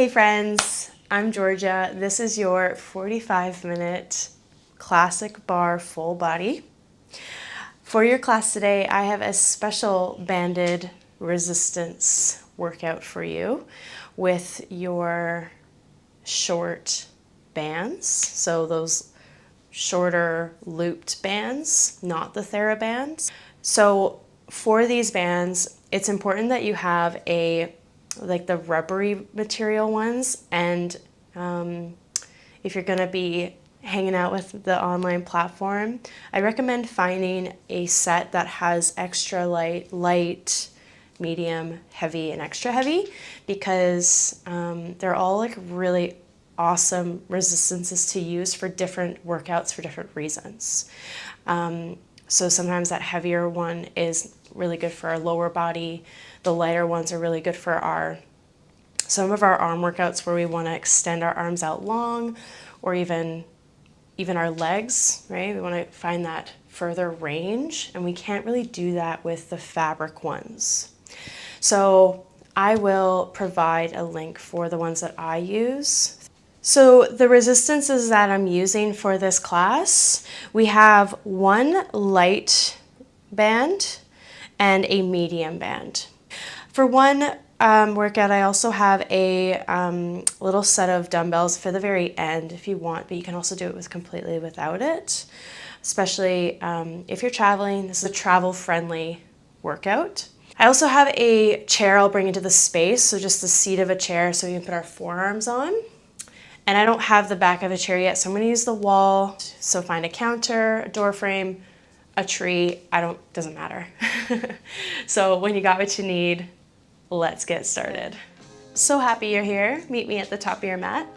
Hey friends, I'm Georgia. This is your 45-minute classic bar full body. For your class today, I have a special banded resistance workout for you with your short bands. So those shorter looped bands, not the TheraBands. So for these bands, it's important that you have like the rubbery material ones, and if you're gonna be hanging out with the online platform, I recommend finding a set that has extra light, medium, heavy, and extra heavy, because they're all like really awesome resistances to use for different workouts for different reasons. So sometimes that heavier one is really good for our lower body. The lighter ones are really good for some of our arm workouts where we want to extend our arms out long, or even our legs, right? We want to find that further range, and we can't really do that with the fabric ones. So I will provide a link for the ones that I use. So the resistances that I'm using for this class, we have one light band and a medium band. For one workout, I also have a little set of dumbbells for the very end if you want, but you can also do it completely without it, especially if you're traveling. This is a travel-friendly workout. I also have a chair I'll bring into the space, so just the seat of a chair so we can put our forearms on. And I don't have the back of a chair yet, so I'm going to use the wall. So find a counter, a door frame, a tree, doesn't matter. So when you got what you need, let's get started. So happy you're here. Meet me at the top of your mat.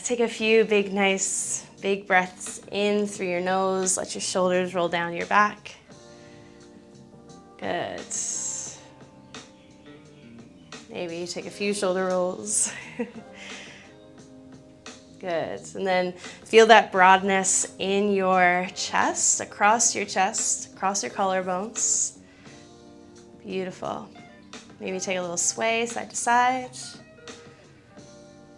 Take a few nice big breaths in through your nose. Let your shoulders roll down your back. Good. Maybe take a few shoulder rolls. Good. And then feel that broadness in your chest, across your collarbones. Beautiful. Maybe take a little sway side to side.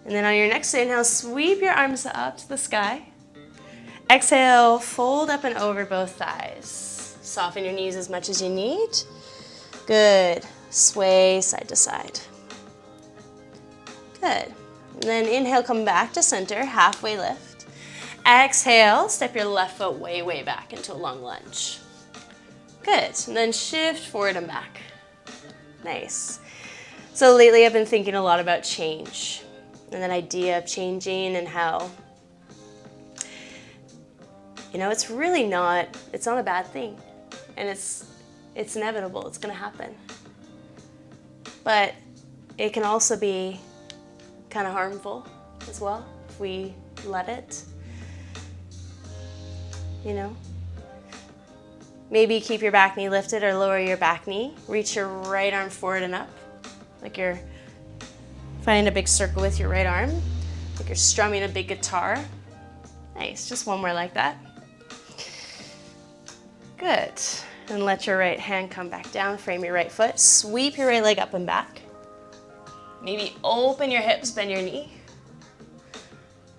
And then on your next inhale, sweep your arms up to the sky. Exhale, fold up and over both thighs. Soften your knees as much as you need. Good. Sway side to side. Good. And then inhale, come back to center, halfway lift. Exhale, step your left foot way back into a long lunge. Good. And then shift forward and back. Nice. So lately I've been thinking a lot about change and that idea of changing, and how, it's really not a bad thing, and it's inevitable, it's going to happen. But it can also be kind of harmful as well if we let it, Maybe keep your back knee lifted or lower your back knee. Reach your right arm forward and up, like you're finding a big circle with your right arm, like you're strumming a big guitar. Nice, just one more like that. Good. And let your right hand come back down, frame your right foot, sweep your right leg up and back. Maybe open your hips, bend your knee.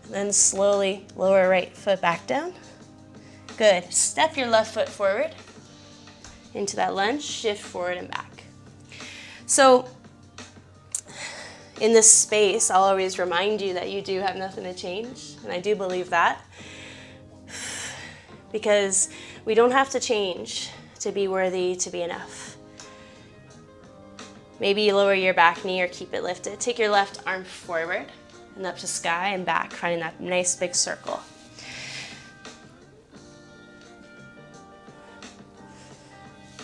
And then slowly lower right foot back down. Good. Step your left foot forward into that lunge, shift forward and back. So in this space, I'll always remind you that you do have nothing to change, and I do believe that, because we don't have to change to be worthy, to be enough. Maybe you lower your back knee or keep it lifted. Take your left arm forward and up to sky and back, finding that nice big circle.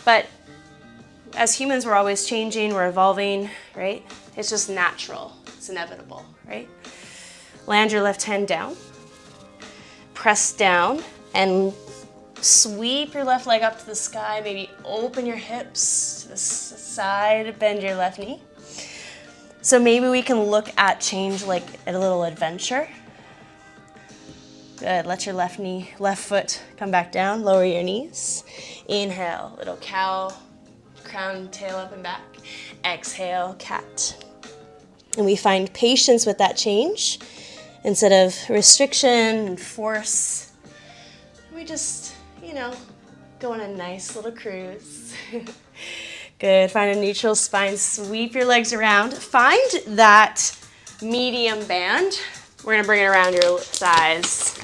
But as humans, we're always changing, we're evolving, right? It's just natural, it's inevitable, right? Land your left hand down, press down, and sweep your left leg up to the sky. Maybe open your hips to the side, bend your left knee. So maybe we can look at change like a little adventure. Good, let your left foot come back down, lower your knees. Inhale, little cow, crown, tail up and back. Exhale, cat. And we find patience with that change instead of restriction and force. We just, go on a nice little cruise. Good. Find a neutral spine. Sweep your legs around. Find that medium band. We're going to bring it around your thighs.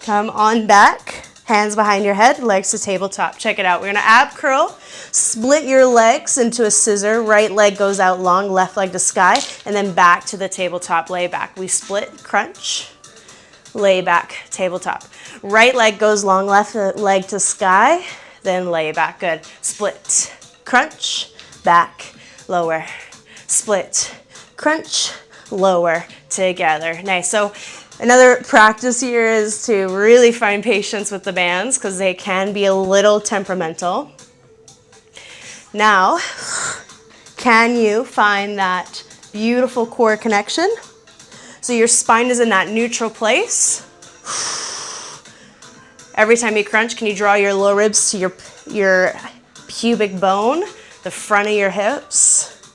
Come on back. Hands behind your head, legs to tabletop. Check it out. We're going to ab curl. Split your legs into a scissor. Right leg goes out long, left leg to sky, and then back to the tabletop, lay back. We split, crunch, lay back, tabletop. Right leg goes long, left leg to sky, then lay back. Good. Split, crunch, back, lower. Split, crunch, lower, together. Nice. So another practice here is to really find patience with the bands because they can be a little temperamental. Now, can you find that beautiful core connection? So your spine is in that neutral place. Every time you crunch, can you draw your lower ribs to your pubic bone, the front of your hips?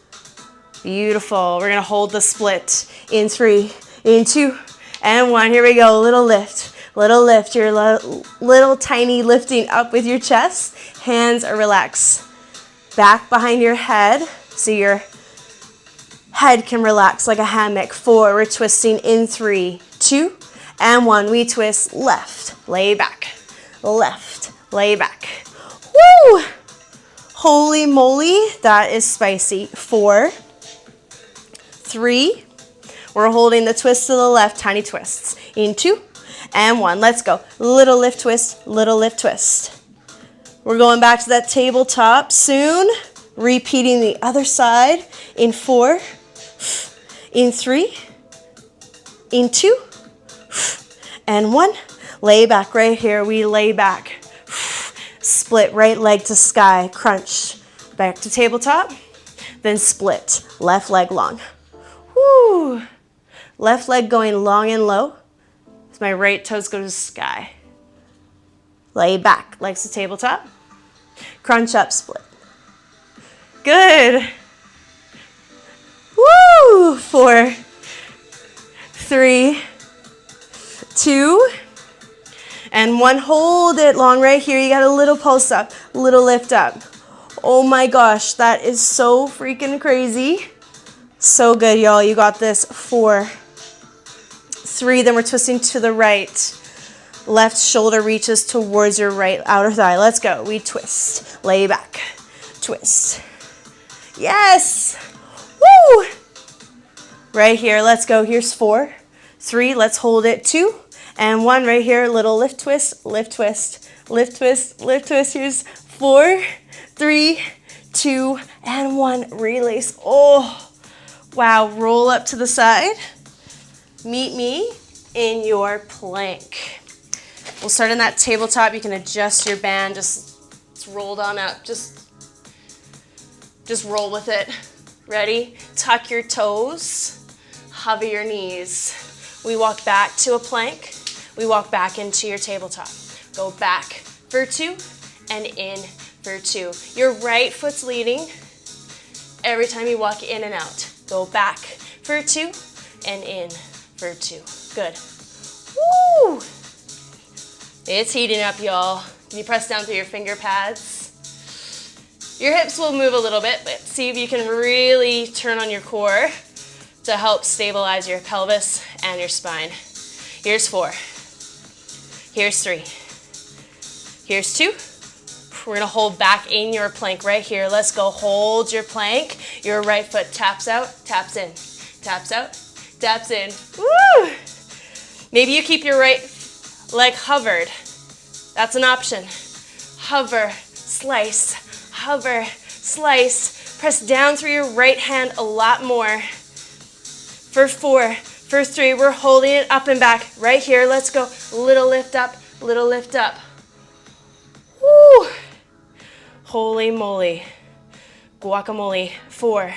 Beautiful. We're going to hold the split in 3, in 2, and 1. Here we go. Little lift. Little lift. Your little tiny lifting up with your chest. Hands are relaxed. Back behind your head so your head can relax like a hammock. 4, we're twisting in 3, 2, and 1. We twist left, lay back, left, lay back. Woo! Holy moly, that is spicy. 4, 3, we're holding the twist to the left, tiny twists. In 2, and 1. Let's go. Little lift twist, little lift twist. We're going back to that tabletop soon. Repeating the other side in 4, in 3, in 2, and 1. Lay back right here. We lay back. Split right leg to sky. Crunch. Back to tabletop. Then split. Left leg long. Woo. Left leg going long and low. As my right toes go to the sky. Lay back. Legs to tabletop. Crunch up, split. Good. Woo! 4, 3, 2, and 1. Hold it long right here. You got a little pulse up, little lift up. Oh my gosh, that is so freaking crazy. So good, y'all. You got this. 4, 3, then we're twisting to the right. Left shoulder reaches towards your right outer thigh. Let's go. We twist. Lay back. Twist. Yes. Woo. Right here. Let's go. Here's 4, 3. Let's hold it. 2, and 1. Right here. Little lift twist. Lift twist. Lift twist. Lift twist. Here's 4, 3, 2, and 1. Release. Oh, wow. Roll up to the side. Meet me in your plank. We'll start in that tabletop. You can adjust your band. Just rolled on up. Just roll with it. Ready? Tuck your toes. Hover your knees. We walk back to a plank. We walk back into your tabletop. Go back for 2 and in for 2. Your right foot's leading every time you walk in and out. Go back for 2 and in for 2. Good. Woo! It's heating up, y'all. Can you press down through your finger pads? Your hips will move a little bit, but see if you can really turn on your core to help stabilize your pelvis and your spine. Here's 4. Here's 3. Here's 2. We're gonna hold back in your plank right here. Let's go. Hold your plank. Your right foot taps out, taps in, taps out, taps in. Woo! Maybe you keep your right leg hovered. That's an option. Hover, slice, hover, slice. Press down through your right hand a lot more. For 4, for 3, we're holding it up and back. Right here, let's go. Little lift up, little lift up. Woo! Holy moly. Guacamole. 4.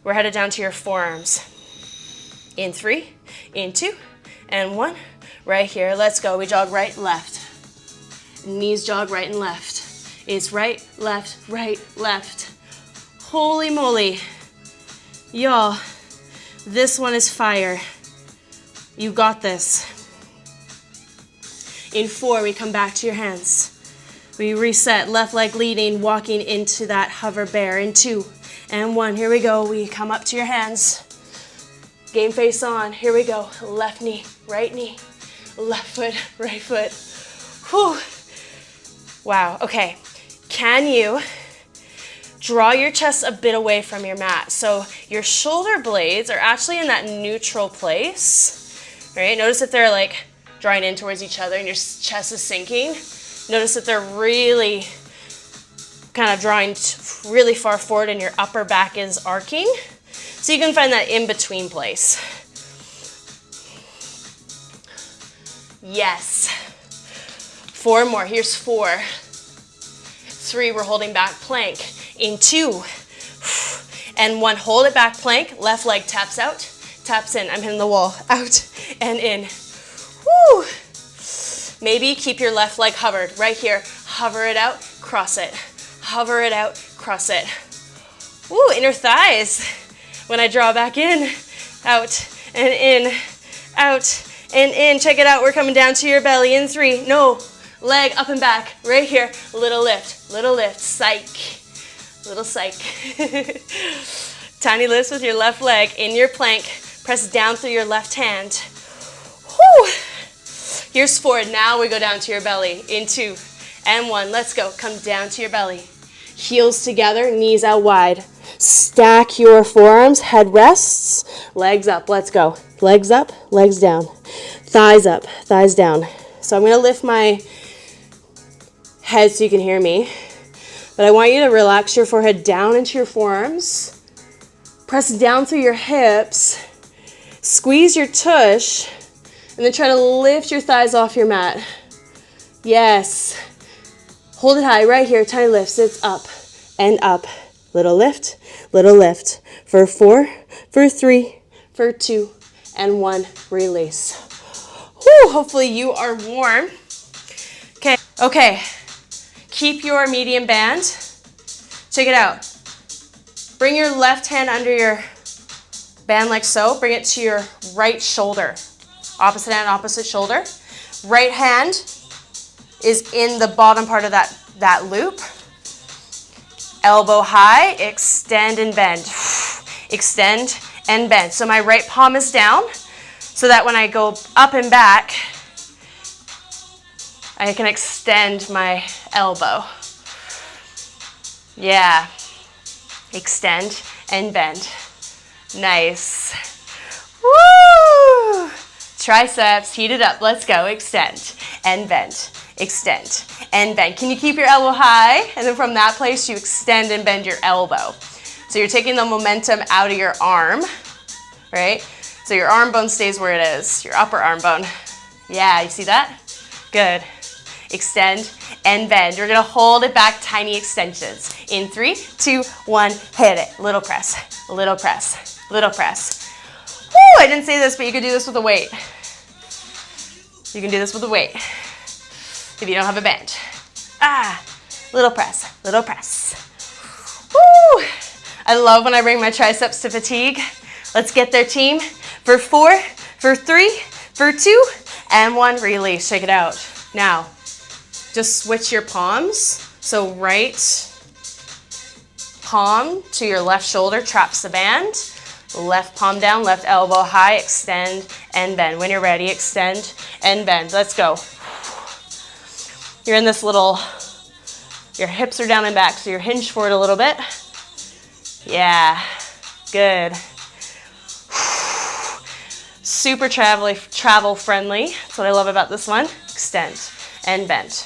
We're headed down to your forearms. In 3, in 2, and 1. Right here, let's go. We jog right, left. Knees jog right and left. It's right, left, right, left. Holy moly. Y'all, this one is fire. You got this. In 4, we come back to your hands. We reset, left leg leading, walking into that hover bear. In 2 and 1, here we go. We come up to your hands. Game face on, here we go. Left knee, left foot, right foot. Whew. Wow, okay. Can you draw your chest a bit away from your mat? So your shoulder blades are actually in that neutral place, right? Notice if they're like drawing in towards each other and your chest is sinking. Notice that they're really kind of drawing really far forward and your upper back is arcing. So you can find that in between place. Yes. 4 more. Here's 4. 3, we're holding back plank. In 2 and 1, hold it back plank. Left leg taps out, taps in. I'm hitting the wall. Out and in. Woo! Maybe keep your left leg hovered right here. Hover it out, cross it. Hover it out, cross it. Woo, inner thighs. When I draw back in, out and in, out and in. Check it out, we're coming down to your belly. In 3, no, leg up and back, right here. Little lift, psych. Little psych. Tiny lifts with your left leg in your plank. Press down through your left hand. Whew. Here's 4. Now we go down to your belly. In 2 and 1. Let's go. Come down to your belly. Heels together, knees out wide. Stack your forearms, head rests, legs up. Let's go. Legs up, legs down. Thighs up, thighs down. So I'm going to lift my head so you can hear me. But I want you to relax your forehead down into your forearms. Press down through your hips. Squeeze your tush. And then try to lift your thighs off your mat. Yes. Hold it high right here. Tiny lifts. It's up and up. Little lift, little lift. For 4, for 3, for 2, and 1. Release. Whew, hopefully you are warm. Okay. Keep your medium band. Check it out. Bring your left hand under your band like so. Bring it to your right shoulder. Opposite hand, opposite shoulder. Right hand is in the bottom part of that loop. Elbow high, extend and bend. Extend and bend. So my right palm is down so that when I go up and back, I can extend my elbow. Yeah. Extend and bend. Nice. Woo! Triceps, heat it up. Let's go. Extend and bend. Extend and bend. Can you keep your elbow high? And then from that place, you extend and bend your elbow. So you're taking the momentum out of your arm, right? So your arm bone stays where it is, your upper arm bone. Yeah, you see that? Good. Extend and bend. You're gonna hold it back, tiny extensions. In 3, 2, 1, hit it. Little press, little press, little press. Woo, I didn't say this, but you could do this with a weight. You can do this with a weight if you don't have a band. Little press, little press. Woo! I love when I bring my triceps to fatigue. Let's get there, team. For 4, for 3, for 2, and 1, release. Check it out. Now, just switch your palms. So right palm to your left shoulder traps the band. Left palm down, left elbow high, extend and bend. When you're ready, extend and bend. Let's go. You're in this little, your hips are down and back, so you're hinged forward a little bit. Yeah, good. Super travel friendly. That's what I love about this one. Extend and bend.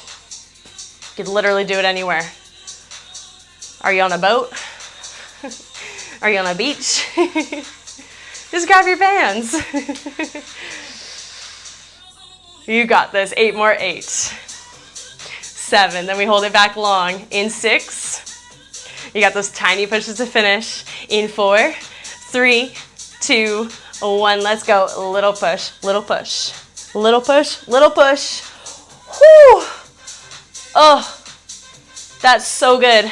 You could literally do it anywhere. Are you on a boat? Are you on a beach? Just grab your bands. You got this. 8 more. 8. 7. Then we hold it back long. In 6. You got those tiny pushes to finish. In 4, 3, 2, 1. Let's go. Little push, little push, little push, little push. Whew. Oh, that's so good.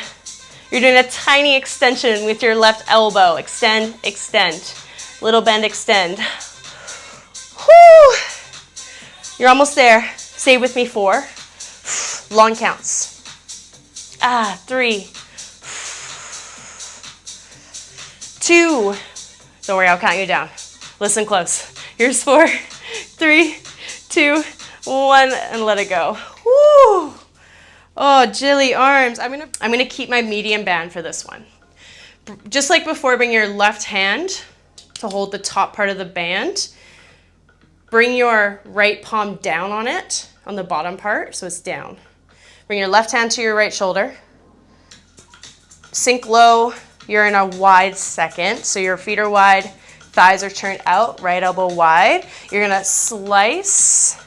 You're doing a tiny extension with your left elbow. Extend, extend. Little bend, extend. Whoo! You're almost there. Stay with me, 4. Long counts. 3, 2. Don't worry, I'll count you down. Listen close. Here's 4, 3, 2, 1, and let it go. Woo! Oh, Jilly arms. I'm gonna keep my medium band for this one. Just like before, bring your left hand to hold the top part of the band. Bring your right palm down on it, on the bottom part, so it's down. Bring your left hand to your right shoulder. Sink low. You're in a wide second, so your feet are wide, thighs are turned out, right elbow wide. You're gonna slice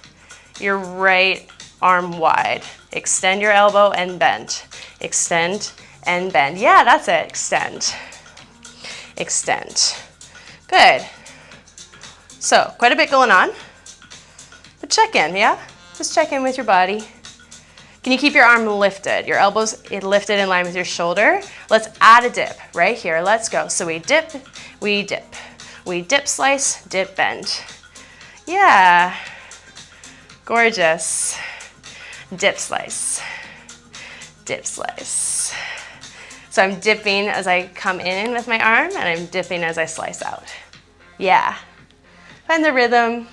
your right arm wide. Extend your elbow and bend. Extend and bend. Yeah, that's it. Extend. Extend. Good. So, quite a bit going on. But check in, yeah? Just check in with your body. Can you keep your arm lifted? Your elbows lifted in line with your shoulder. Let's add a dip right here. Let's go. So we dip, we dip. We dip, slice, dip, bend. Yeah. Gorgeous. Dip, slice. Dip, slice. So I'm dipping as I come in with my arm, and I'm dipping as I slice out. Yeah. Find the rhythm.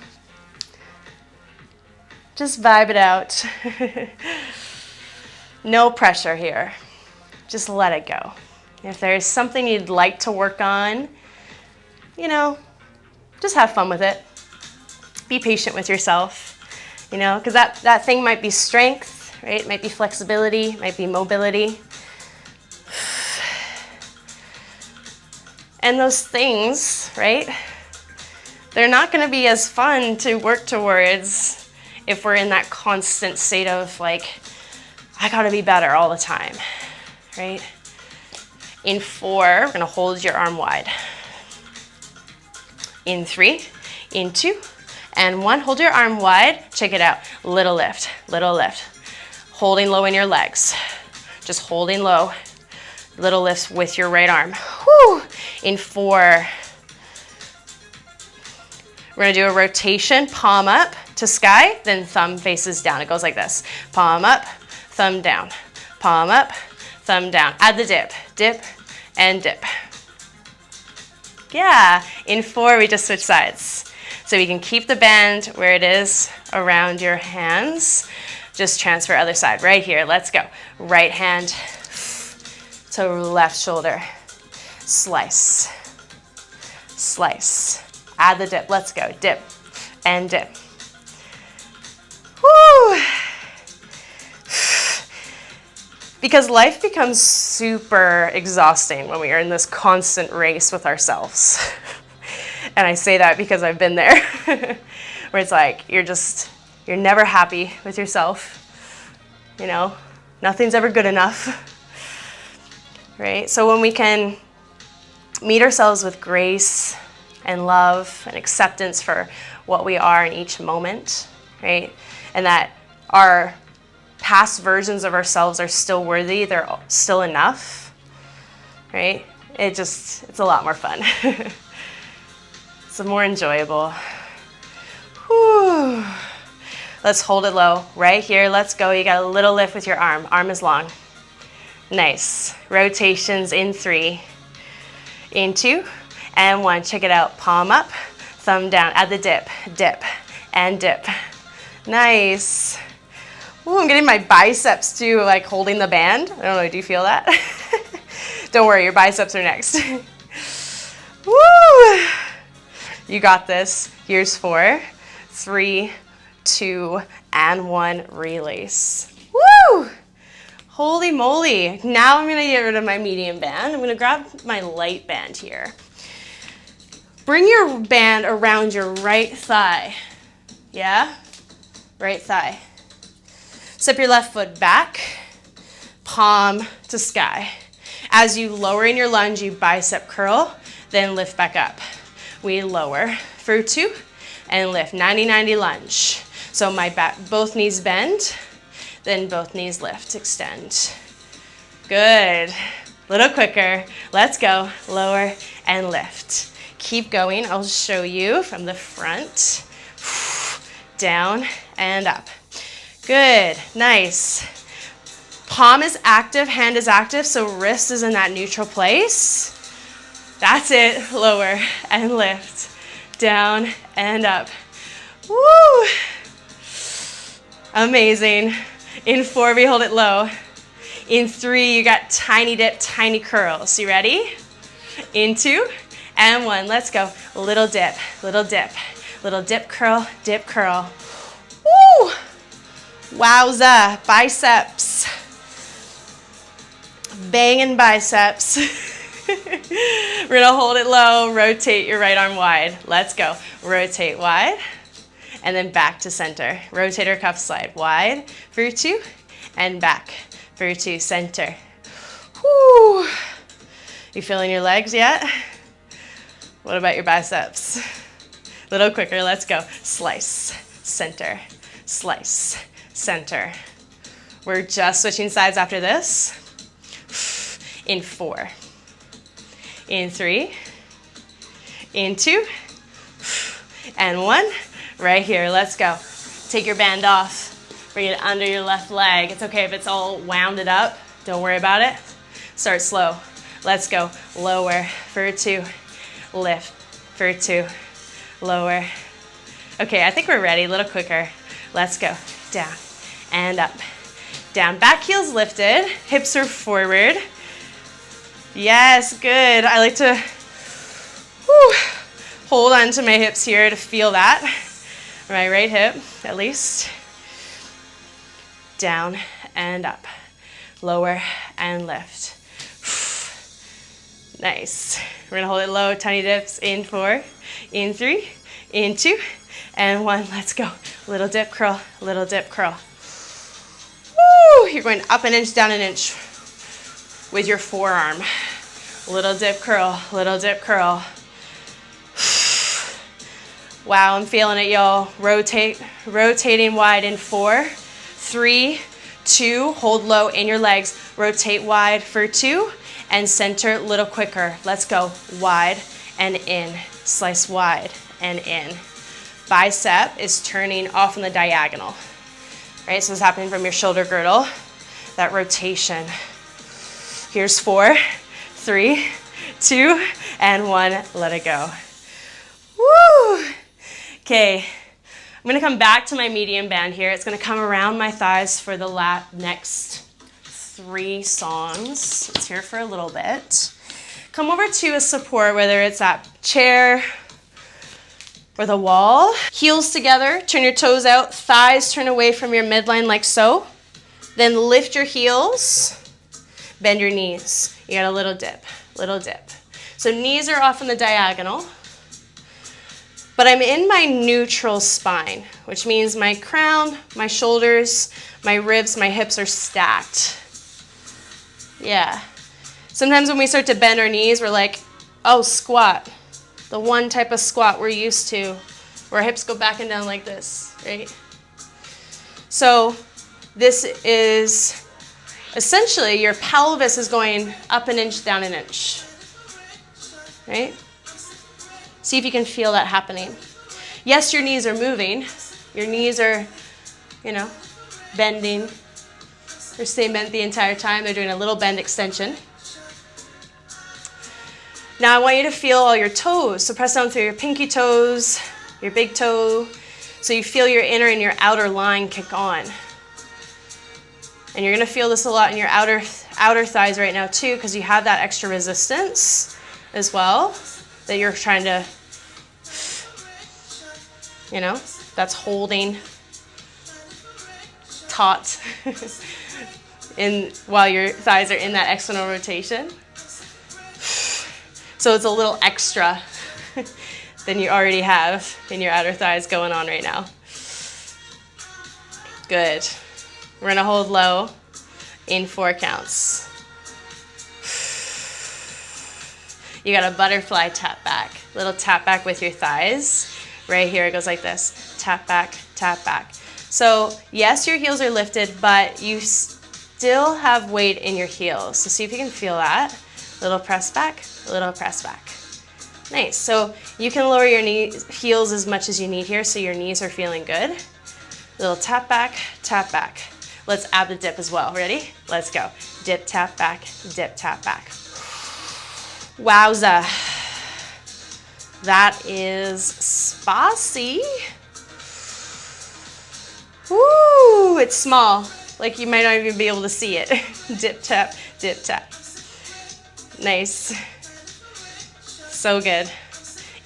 Just vibe it out. No pressure here. Just let it go. If there's something you'd like to work on, you know, just have fun with it. Be patient with yourself, you know, because that thing might be strength, right? It might be flexibility, it might be mobility. And those things, right, they're not going to be as fun to work towards if we're in that constant state of like, I gotta be better all the time, right? In 4, we're gonna hold your arm wide. In 3, in 2, and 1, hold your arm wide. Check it out, little lift, little lift. Holding low in your legs, just holding low. Little lifts with your right arm. Whew. In 4, we're gonna do a rotation, palm up to sky, then thumb faces down. It goes like this, palm up, thumb down, palm up, thumb down. Add the dip, dip, and dip. Yeah, in 4, we just switch sides. So we can keep the band where it is around your hands. Just transfer other side, right here, let's go. Right hand to left shoulder. Slice, slice. Add the dip, let's go. Dip and dip. Woo! Because life becomes super exhausting when we are in this constant race with ourselves. And I say that because I've been there, where it's like, you're never happy with yourself. You know, nothing's ever good enough, right? So when we can meet ourselves with grace and love and acceptance for what we are in each moment, right? And that our past versions of ourselves are still worthy, they're still enough, right? It's a lot more fun. It's more enjoyable. Whew. Let's hold it low. Right here, let's go. You got a little lift with your arm. Arm is long. Nice. Rotations in 3, in 2, and 1. Check it out. Palm up, thumb down. Add the dip, dip, and dip. Nice. Ooh, I'm getting my biceps too, like holding the band. I don't know, do you feel that? Don't worry, your biceps are next. Woo! You got this. Here's 4, 3, 2, and 1. Release. Woo! Holy moly. Now I'm gonna get rid of my medium band. I'm gonna grab my light band here. Bring your band around your right thigh. Yeah? Right thigh. Step your left foot back, palm to sky. As you lower in your lunge, you bicep curl, then lift back up. We lower for 2 and lift, 90-90 lunge. So my back, both knees bend, then both knees lift, extend. Good. little quicker. Let's go. Lower and lift. Keep going. I'll show you from the front. Down and up. Good. Nice. Palm is active, hand is active, so wrist is in that neutral place. That's it. Lower and lift. Down and up. Woo! Amazing. In 4, we hold it low. In 3, you got tiny dip, tiny curls. You ready? In 2 and 1. Let's go. Little dip, little dip, little dip, curl, dip, curl. Woo! Wowza. Biceps. Banging biceps. We're gonna hold it low, rotate your right arm wide. Let's go. Rotate wide, and then back to center. Rotator cuff slide wide for 2, and back for 2, center. Woo! You feeling your legs yet? What about your biceps? A little quicker, let's go. Slice, center, slice, center. We're just switching sides after this. In 4, in 3, in 2, and 1. Right here, let's go. Take your band off, bring it under your left leg. It's okay if it's all wounded up, don't worry about it. Start slow. Let's go. Lower for 2, lift for 2, lower. Okay, I think we're ready, a little quicker. Let's go. Down and up. Down, back heels lifted, hips are forward. Yes, good. I like to hold on to my hips here to feel that. My right hip, at least. Down and up. Lower and lift. Nice. We're gonna hold it low, tiny dips. In 4, in 3, in 2, and 1. Let's go. Little dip, curl, little dip, curl. Woo! You're going up an inch, down an inch with your forearm. Little dip, curl, little dip, curl. Wow, I'm feeling it, y'all. Rotate, rotating wide in 4, 3, 2, hold low in your legs. Rotate wide for 2, and center a little quicker. Let's go. Wide and in. Slice wide and in. Bicep is turning off in the diagonal. Right, so it's happening from your shoulder girdle. That rotation. Here's 4, 3, 2, and 1. Let it go. Woo! Okay, I'm gonna come back to my medium band here. It's gonna come around my thighs for the next 3 songs. It's here for a little bit. Come over to a support, whether it's that chair or the wall. Heels together, turn your toes out, thighs turn away from your midline like so. Then lift your heels, bend your knees. You got a little dip, little dip. So knees are off in the diagonal, but I'm in my neutral spine, which means my crown, my shoulders, my ribs, my hips are stacked. Yeah. Sometimes when we start to bend our knees, we're like, oh, squat. The one type of squat we're used to, where our hips go back and down like this, right? So this is essentially your pelvis is going up an inch, down an inch, right? See if you can feel that happening. Yes, your knees are moving. Your knees are, bending. They're staying bent the entire time. They're doing a little bend extension. Now I want you to feel all your toes. So press down through your pinky toes, your big toe, so you feel your inner and your outer line kick on. And you're gonna feel this a lot in your outer thighs right now too, because you have that extra resistance as well that you're trying to, that's holding taut while your thighs are in that external rotation. So it's a little extra than you already have in your outer thighs going on right now. Good. We're gonna hold low in 4 counts. You got a butterfly tap back. Little tap back with your thighs. Right here, it goes like this. Tap back, tap back. So yes, your heels are lifted, but still have weight in your heels. So see if you can feel that. Little press back, little press back. Nice. So you can lower your heels as much as you need here so your knees are feeling good. Little tap back, tap back. Let's add the dip as well. Ready? Let's go. Dip, tap back, dip, tap back. Wowza. That is spicy. Woo, it's small. Like you might not even be able to see it. Dip, tap, dip, tap. Nice. So good.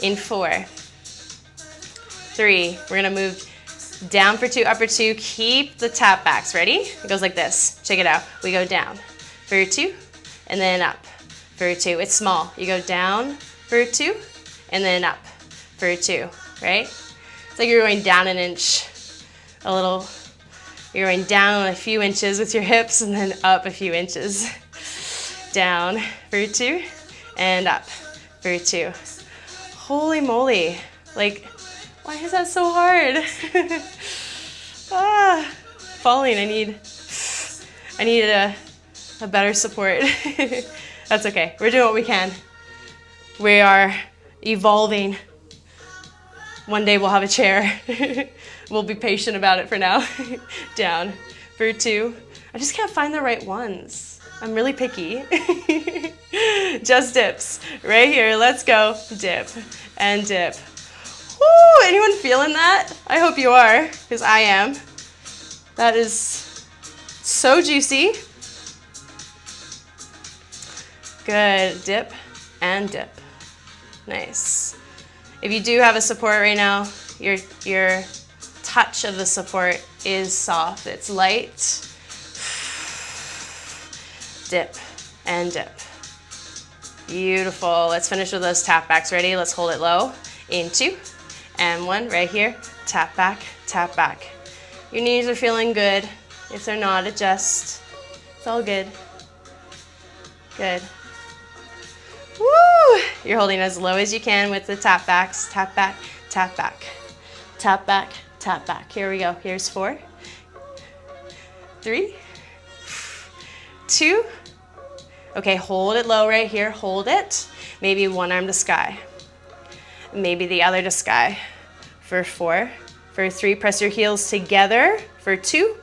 In 4, 3, we're gonna move down for 2, up for 2. Keep the tap backs. Ready? It goes like this. Check it out. We go down for 2, and then up for 2. It's small. You go down for 2, and then up for 2, right? It's like you're going down an inch, a little. You're going down a few inches with your hips, and then up a few inches. Down for 2, and up for 2. Holy moly. Like, why is that so hard? Falling, I need a better support. That's okay, we're doing what we can. We are evolving. One day we'll have a chair. We'll be patient about it for now. Down for 2. I just can't find the right ones. I'm really picky. Just dips. Right here, let's go. Dip and dip. Woo, anyone feeling that? I hope you are, because I am. That is so juicy. Good, dip and dip. Nice. If you do have a support right now, your touch of the support is soft, it's light. Dip and dip. Beautiful. Let's finish with those tap backs. Ready? Let's hold it low. In 2 and 1. Right here. Tap back, tap back. Your knees are feeling good. If they're not, adjust. It's all good. Good. Woo! You're holding as low as you can with the tap backs. Tap back, tap back. Tap back, tap back. Here we go. Here's 4, 3, 2. Okay, hold it low right here. Hold it. Maybe one arm to sky. Maybe the other to sky. For 4, for 3, press your heels together. For 2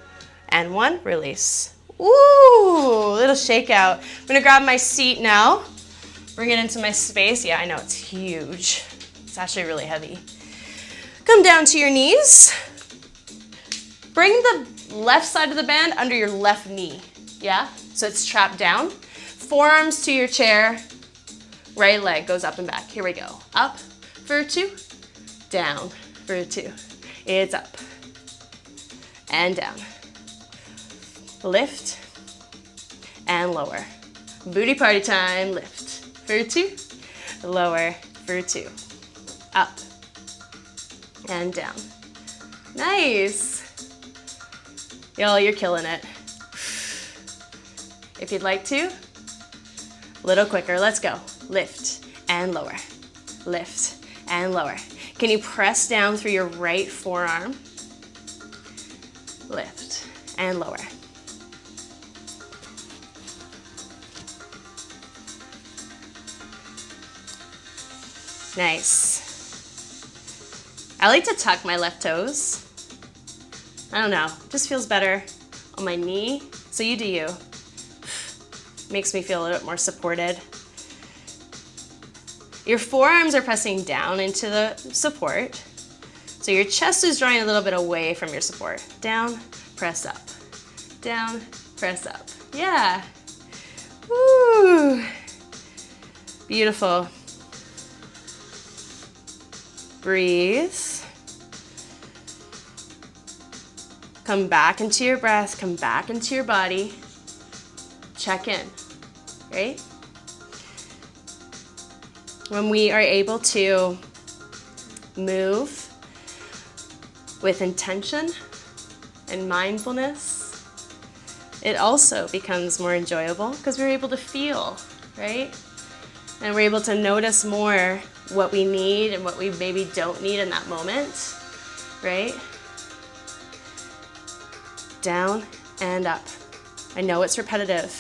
and 1, release. Ooh, little shakeout. I'm gonna grab my seat now. Bring it into my space. Yeah, I know it's huge. It's actually really heavy. Come down to your knees. Bring the left side of the band under your left knee. Yeah, so it's trapped down. Forearms to your chair. Right leg goes up and back. Here we go. Up for 2, down for 2. It's up and down. Lift and lower. Booty party time. Lift for 2, lower for 2. Up and down. Nice. Y'all, you're killing it. If you'd like to, a little quicker. Let's go. Lift and lower. Lift and lower. Can you press down through your right forearm? Lift and lower. Nice. I like to tuck my left toes. I don't know, just feels better on my knee. So you do you. Makes me feel a little bit more supported. Your forearms are pressing down into the support. So your chest is drawing a little bit away from your support. Down, press up. Down, press up. Yeah. Woo. Beautiful. Breathe. Come back into your breath, come back into your body. Check in, right? When we are able to move with intention and mindfulness, it also becomes more enjoyable because we're able to feel, right? And we're able to notice more what we need and what we maybe don't need in that moment, right? Down and up. I know it's repetitive.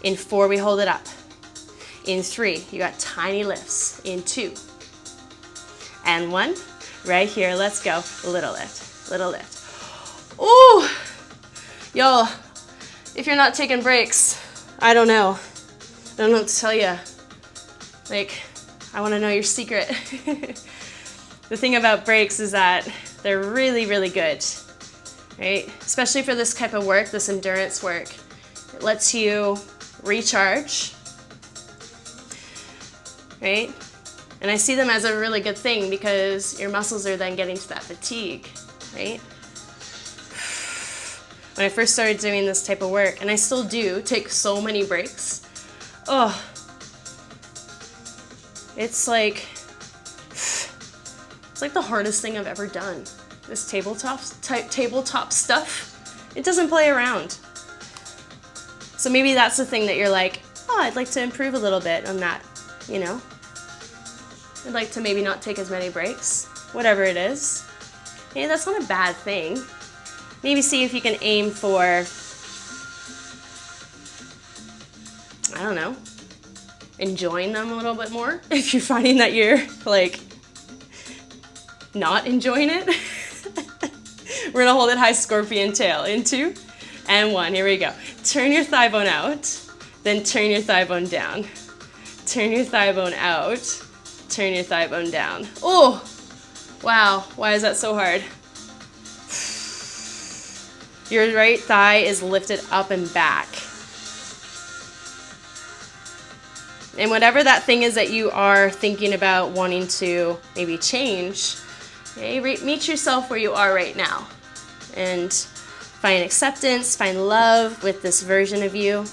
In 4, we hold it up. In 3, you got tiny lifts. In 2, and 1, right here, let's go. Little lift, little lift. Ooh, yo, if you're not taking breaks, I don't know. I don't know what to tell you. Like, I want to know your secret. The thing about breaks is that they're really, really good, right? Especially for this type of work, this endurance work. It lets you recharge, right? And I see them as a really good thing because your muscles are then getting to that fatigue, right? When I first started doing this type of work, and I still do take so many breaks, oh, it's like the hardest thing I've ever done. This tabletop stuff, it doesn't play around. So maybe that's the thing that you're like, oh, I'd like to improve a little bit on that, you know? I'd like to maybe not take as many breaks, whatever it is. Hey, that's not a bad thing. Maybe see if you can aim for, I don't know, enjoying them a little bit more. If you're finding that you're like not enjoying it. We're gonna hold it high, scorpion tail. In 2 and 1, here we go. Turn your thigh bone out, then turn your thigh bone down. Turn your thigh bone out, turn your thigh bone down. Oh, wow, why is that so hard? Your right thigh is lifted up and back. And whatever that thing is that you are thinking about wanting to maybe change, okay, meet yourself where you are right now and find acceptance, find love with this version of you.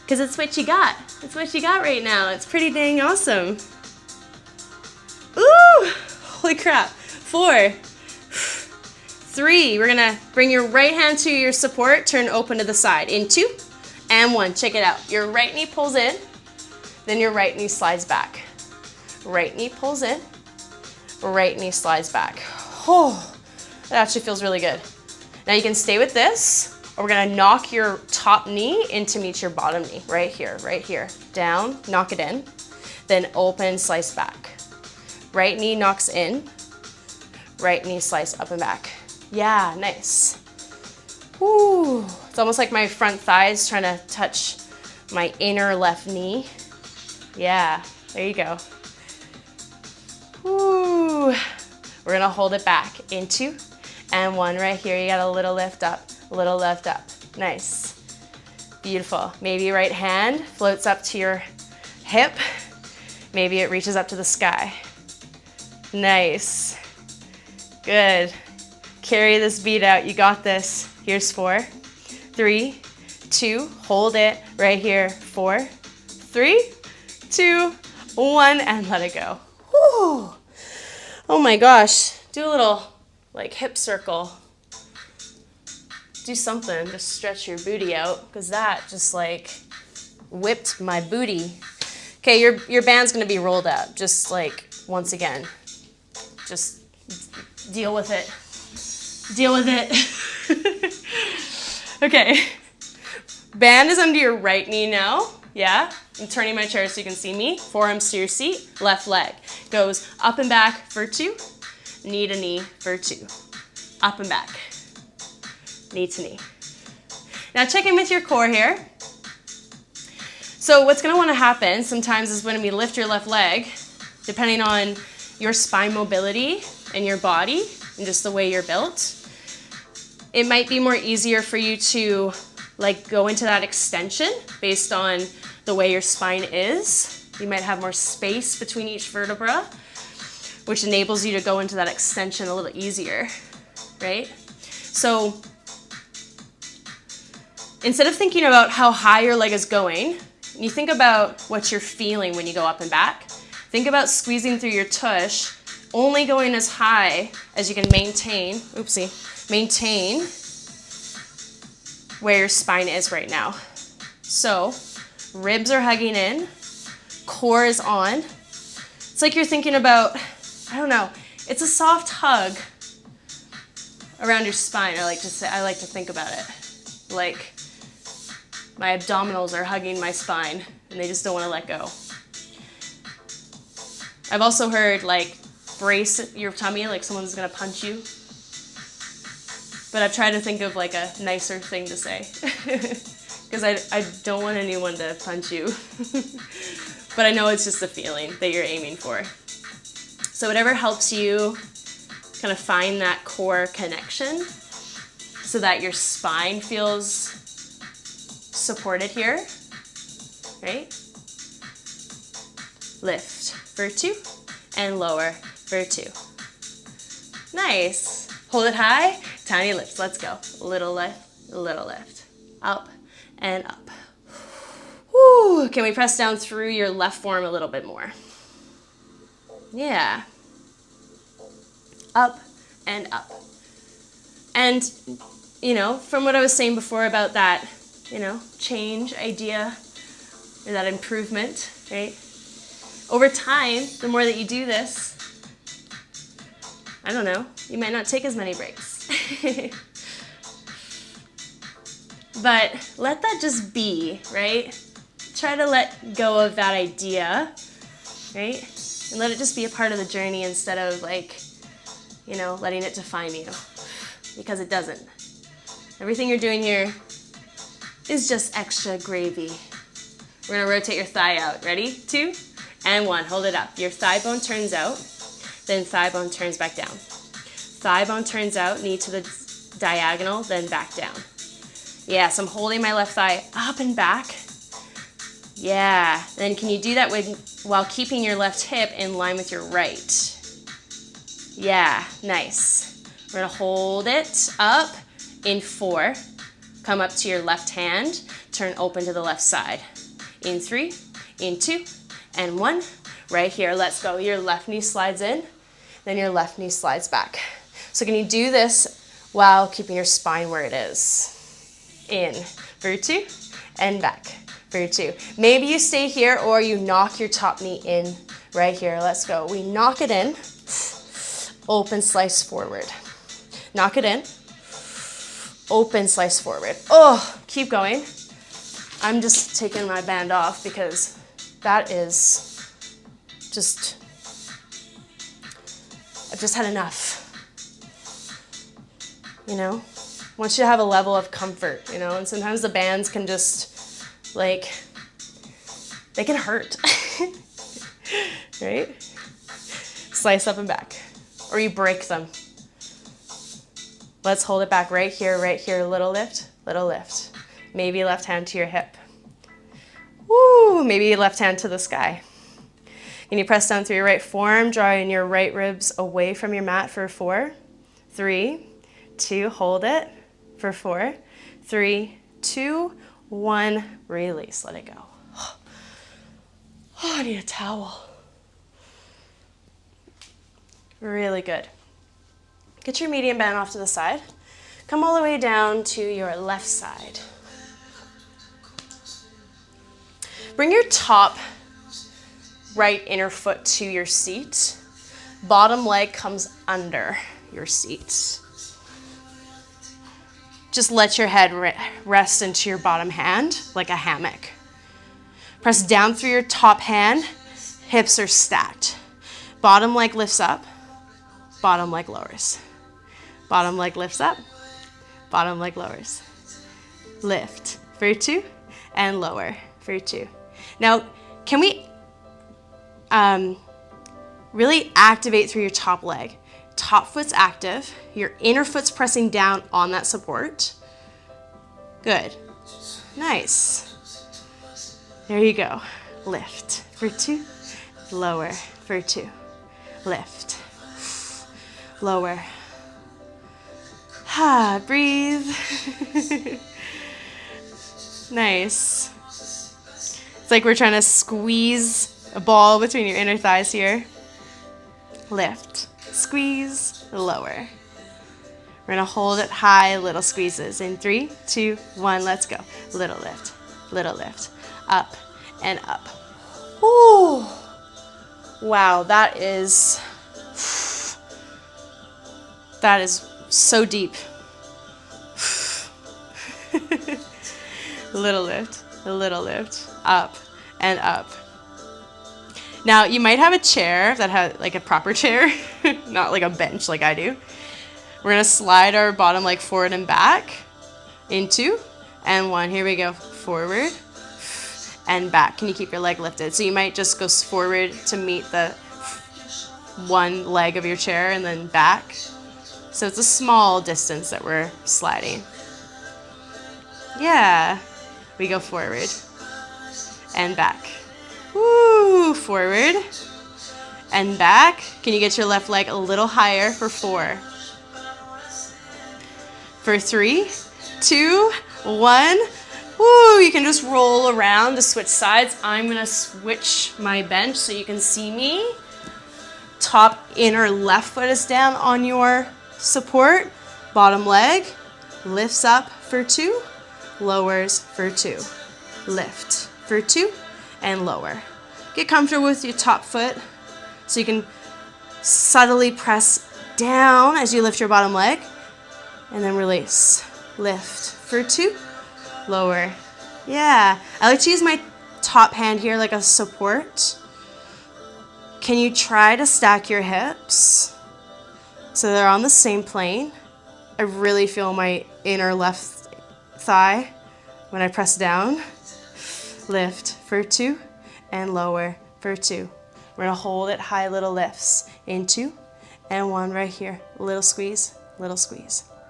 Because it's what you got. It's what you got right now. It's pretty dang awesome. Ooh, holy crap. 4, 3, we're gonna bring your right hand to your support, turn open to the side. In 2 and 1, check it out. Your right knee pulls in, then your right knee slides back. Right knee pulls in, right knee slides back. Oh, that actually feels really good. Now you can stay with this, or we're gonna knock your top knee in to meet your bottom knee. Right here. Down, knock it in, then open, slice back. Right knee knocks in, right knee slice up and back. Yeah, nice. Woo. It's almost like my front thigh is trying to touch my inner left knee. Yeah, there you go. Woo. We're gonna hold it back. In 2 and 1, right here. You got a little lift up, little lift up. Nice. Beautiful. Maybe right hand floats up to your hip. Maybe it reaches up to the sky. Nice. Good. Carry this beat out. You got this. Here's 4, 3, 2, hold it right here. 4, 3, 2, 1, and let it go. Whew. Oh my gosh. Do a little like hip circle. Do something. Just stretch your booty out, because that just like whipped my booty. Okay, your band's gonna be rolled out. Just like, once again, just deal with it. Deal with it. Okay. Band is under your right knee now. Yeah. I'm turning my chair so you can see me. Forearms to your seat. Left leg goes up and back for 2. Knee to knee for 2. Up and back. Knee to knee. Now check in with your core here. So what's going to want to happen sometimes is when we lift your left leg, depending on your spine mobility and your body and just the way you're built, it might be more easier for you to like go into that extension based on the way your spine is. You might have more space between each vertebra, which enables you to go into that extension a little easier, right? So instead of thinking about how high your leg is going, you think about what you're feeling when you go up and back. Think about squeezing through your tush, only going as high as you can maintain where your spine is right now. So ribs are hugging in, core is on. It's like you're thinking about, I don't know, it's a soft hug around your spine. I like to think about it. like my abdominals are hugging my spine and they just don't want to let go. I've also heard like brace your tummy like someone's gonna punch you. But I've tried to think of like a nicer thing to say because I don't want anyone to punch you. But I know it's just a feeling that you're aiming for. So whatever helps you kind of find that core connection so that your spine feels supported here, right? Lift for 2 and lower for 2. Nice. Hold it high, tiny lifts. Let's go. Little lift. Up and up. Woo. Can we press down through your left forearm a little bit more? Yeah. Up and up. And, you know, from what I was saying before about that, you know, change idea or that improvement, right? Over time, the more that you do this, I don't know, you might not take as many breaks. But let that just be, right? Try to let go of that idea, right? And let it just be a part of the journey instead of like, you know, letting it define you. Because it doesn't. Everything you're doing here is just extra gravy. We're gonna rotate your thigh out. Ready? 2 and 1. Hold it up. Your thigh bone turns out, then thigh bone turns back down. Thigh bone turns out, knee to the diagonal, then back down. Yes, I'm holding my left thigh up and back. Yeah, then can you do that while keeping your left hip in line with your right? Yeah, nice. We're gonna hold it up in 4. Come up to your left hand, turn open to the left side. In 3, in 2, and 1. Right here, let's go. Your left knee slides in, then your left knee slides back. So can you do this while keeping your spine where it is? In for 2 and back for 2. Maybe you stay here or you knock your top knee in right here. Let's go. We knock it in, open slice forward. Knock it in, open slice forward. Oh, keep going. I'm just taking my band off because that is just, I've just had enough. You know, I want you to have a level of comfort, you know, and sometimes the bands can just, like, they can hurt, right? Slice up and back, or you break them. Let's hold it back right here, little lift, little lift. Maybe left hand to your hip. Woo, maybe left hand to the sky. Can you press down through your right forearm, drawing your right ribs away from your mat for 4, 3, 2, hold it for 4, 3, 2, 1, release, let it go. Oh, I need a towel. Really good. Get your medium band off to the side. Come all the way down to your left side. Bring your top right inner foot to your seat. Bottom leg comes under your seat. Just let your head rest into your bottom hand like a hammock. Press down through your top hand. Hips are stacked. Bottom leg lifts up. Bottom leg lowers. Bottom leg lifts up. Bottom leg lowers. Lift for 2 and lower for 2. Now, can we really activate through your top leg? Top foot's active. Your inner foot's pressing down on that support. Good. Nice. There you go. Lift for 2. Lower for 2. Lift. Lower. Breathe. Nice. It's like we're trying to squeeze a ball between your inner thighs here. Lift, squeeze, lower. We're gonna hold it high, little squeezes. In 3, 2, 1, let's go. Little lift, up and up. Ooh. Wow, that is so deep. little lift, little lift, up and up. Now you might have a chair that has like a proper chair, not like a bench like I do. We're gonna slide our bottom leg forward and back into and one. Here we go, forward and back. Can you keep your leg lifted? So you might just go forward to meet the one leg of your chair and then back. So it's a small distance that we're sliding. Yeah, we go forward and back. Woo, forward and back. Can you get your left leg a little higher for 4? For 3, 2, 1. Woo, you can just roll around to switch sides. I'm gonna switch my bench so you can see me. Top inner left foot is down on your support. Bottom leg lifts up for 2, lowers for 2. Lift for 2 and lower. Get comfortable with your top foot so you can subtly press down as you lift your bottom leg and then release. Lift for 2, lower. Yeah, I like to use my top hand here like a support. Can you try to stack your hips so they're on the same plane? I really feel my inner left thigh when I press down. Lift for 2 and lower for 2. We're gonna hold it high, little lifts in 2 and 1 right here. Little squeeze,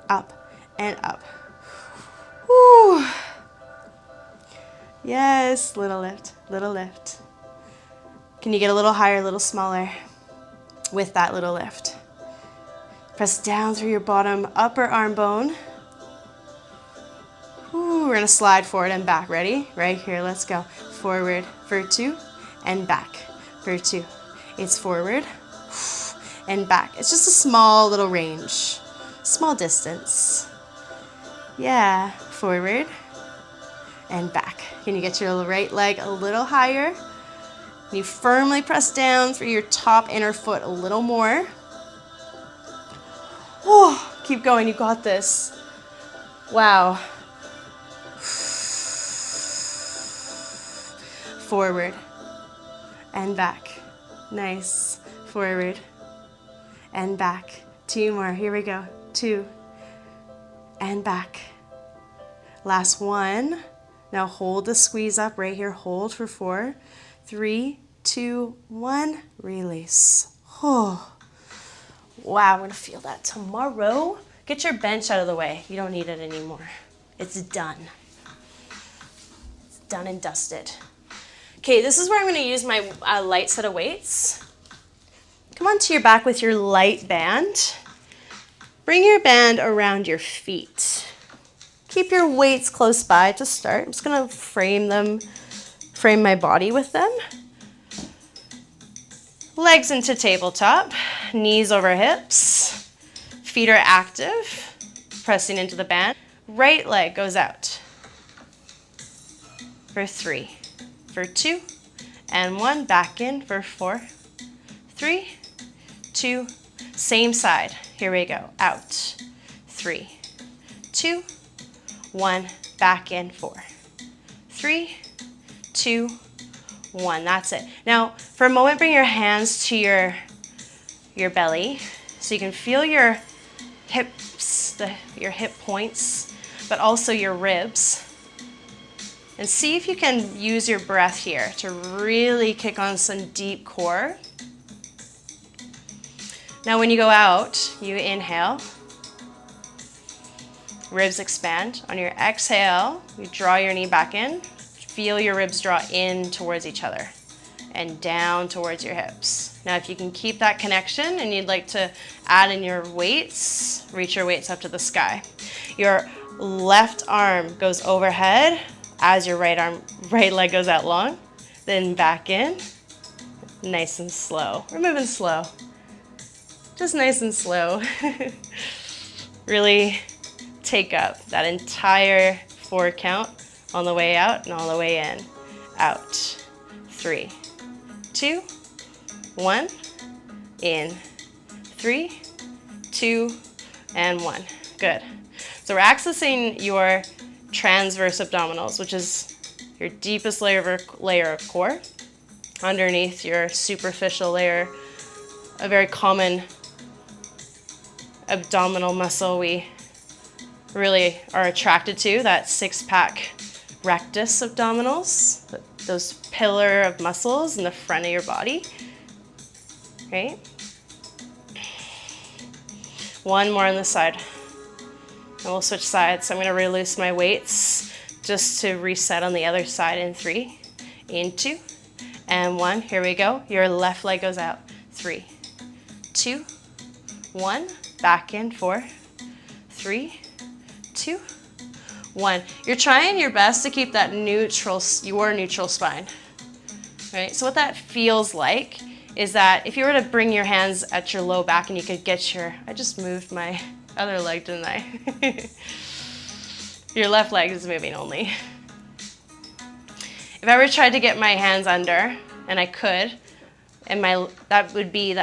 up and up. Woo. Yes, little lift, little lift. Can you get a little higher, a little smaller with that little lift? Press down through your bottom upper arm bone. Ooh, we're gonna slide forward and back. Ready? Right here, let's go. Forward for 2 and back for 2. It's forward and back. It's just a small little range, small distance. Yeah, forward and back. Can you get your right leg a little higher? You firmly press down through your top inner foot a little more. Oh, keep going, you got this. Wow. Forward and back. Nice. Forward and back. 2 more, here we go. 2 and back. Last 1. Now hold the squeeze up right here. Hold for 4. 3, 2, 1, release. Oh, wow, I'm gonna feel that tomorrow. Get your bench out of the way. You don't need it anymore. It's done. It's done and dusted. Okay, this is where I'm gonna use my light set of weights. Come onto your back with your light band. Bring your band around your feet. Keep your weights close by to start. I'm just gonna frame my body with them. Legs into tabletop, knees over hips, feet are active, pressing into the band. Right leg goes out for 3, for 2, and 1, back in for 4, 3, 2, same side. Here we go, out, 3, 2, 1, back in 4, 3, 2, 1. That's it. Now, for a moment, bring your hands to your belly so you can feel your hips, your hip points, but also your ribs. And see if you can use your breath here to really kick on some deep core. Now, when you go out, you inhale. Ribs expand. On your exhale, you draw your knee back in. Feel your ribs draw in towards each other and down towards your hips. Now, if you can keep that connection and you'd like to add in your weights, reach your weights up to the sky. Your left arm goes overhead as your right leg goes out long, then back in, nice and slow. We're moving slow, just nice and slow. Really take up that entire 4 count on the way out and all the way in. Out. 3, 2, 1. In. 3, 2, and 1. Good. So we're accessing your transverse abdominals, which is your deepest layer of core, underneath your superficial layer, a very common abdominal muscle we really are attracted to, that six-pack rectus abdominals, those pillar of muscles in the front of your body, right? One more on this side, and we'll switch sides. So I'm gonna release my weights just to reset on the other side in 3, in 2, and 1. Here we go. Your left leg goes out. 3, 2, 1. Back in. 4, 3, 2, 1. You're trying your best to keep that neutral spine, right? So what that feels like is that if you were to bring your hands at your low back and you could get I just moved my other leg, didn't I? Your left leg is moving only. If I were to try to get my hands under, and I could, and that would mean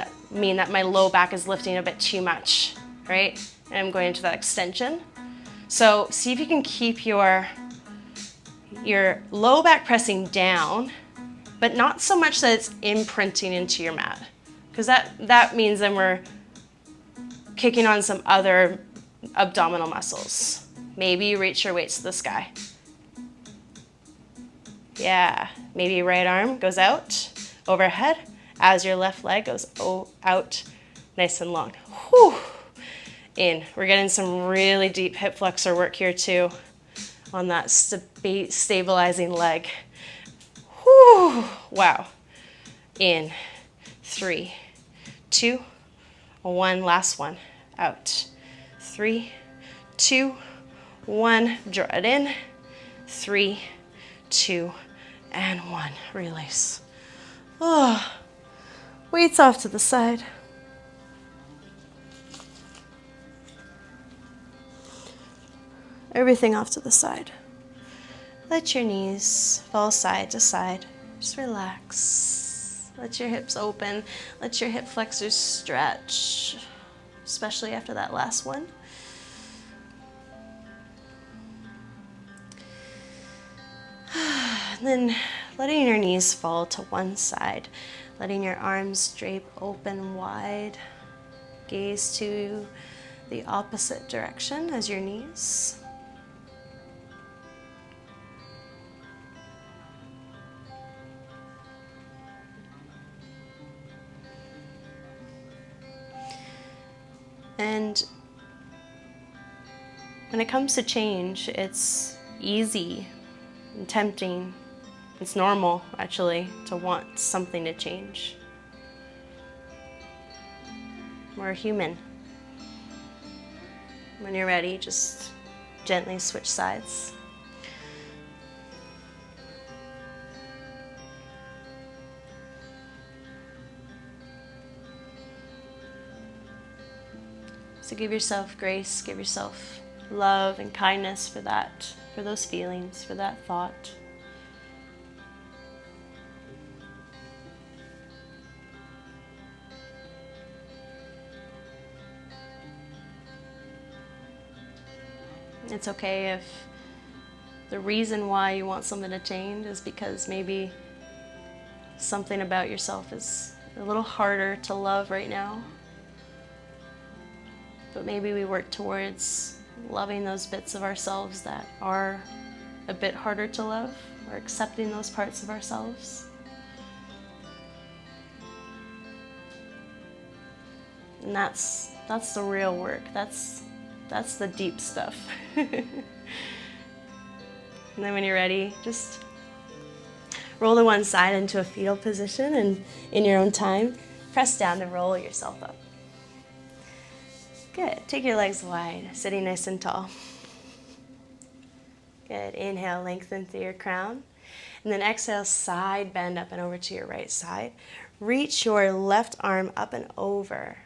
that my low back is lifting a bit too much, right? And I'm going into that extension. So see if you can keep your low back pressing down, but not so much that it's imprinting into your mat, because that means then we're kicking on some other abdominal muscles. Maybe you reach your weights to the sky. Yeah, maybe your right arm goes out overhead as your left leg goes out nice and long. Whew. In. We're getting some really deep hip flexor work here too on that stabilizing leg. Whew. Wow. In. 3, 2, 1. Last one. Out. 3, 2, 1. Draw it in. 3, 2, and 1. Release. Oh. Weights off to the side. Everything off to the side. Let your knees fall side to side. Just relax. Let your hips open. Let your hip flexors stretch, especially after that last one. And then letting your knees fall to one side, letting your arms drape open wide. Gaze to the opposite direction as your knees. And when it comes to change, it's easy and tempting. It's normal, actually, to want something to change. We're human. When you're ready, just gently switch sides. So give yourself grace, give yourself love and kindness for that, for those feelings, for that thought. It's okay if the reason why you want something to change is because maybe something about yourself is a little harder to love right now. But maybe we work towards loving those bits of ourselves that are a bit harder to love, or accepting those parts of ourselves. And that's the real work. That's the deep stuff. And then when you're ready, just roll to one side into a fetal position, and in your own time, press down to roll yourself up. Good. Take your legs wide, sitting nice and tall. Good. Inhale, lengthen through your crown. And then exhale, side bend up and over to your right side. Reach your left arm up and over.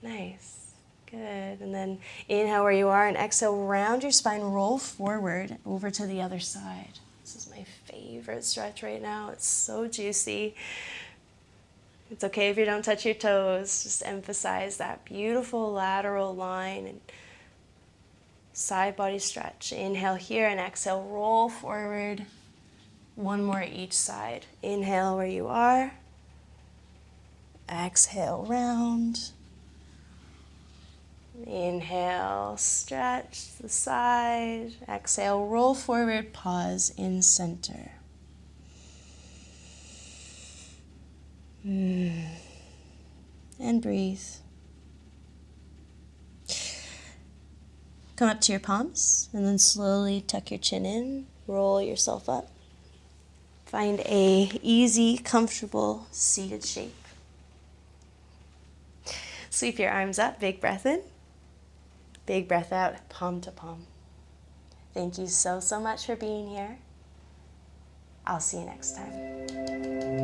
Nice. Good. And then inhale where you are, and exhale, round your spine, roll forward over to the other side. This is my favorite stretch right now. It's so juicy. It's okay if you don't touch your toes. Just emphasize that beautiful lateral line. And Side body stretch. Inhale here and exhale, roll forward. One more each side. Inhale where you are. Exhale, round. Inhale, stretch the side. Exhale, roll forward, pause in center. And breathe. Come up to your palms and then slowly tuck your chin in, roll yourself up. Find a easy, comfortable seated shape. Sweep your arms up, big breath in. Big breath out, palm to palm. Thank you so much for being here. I'll see you next time.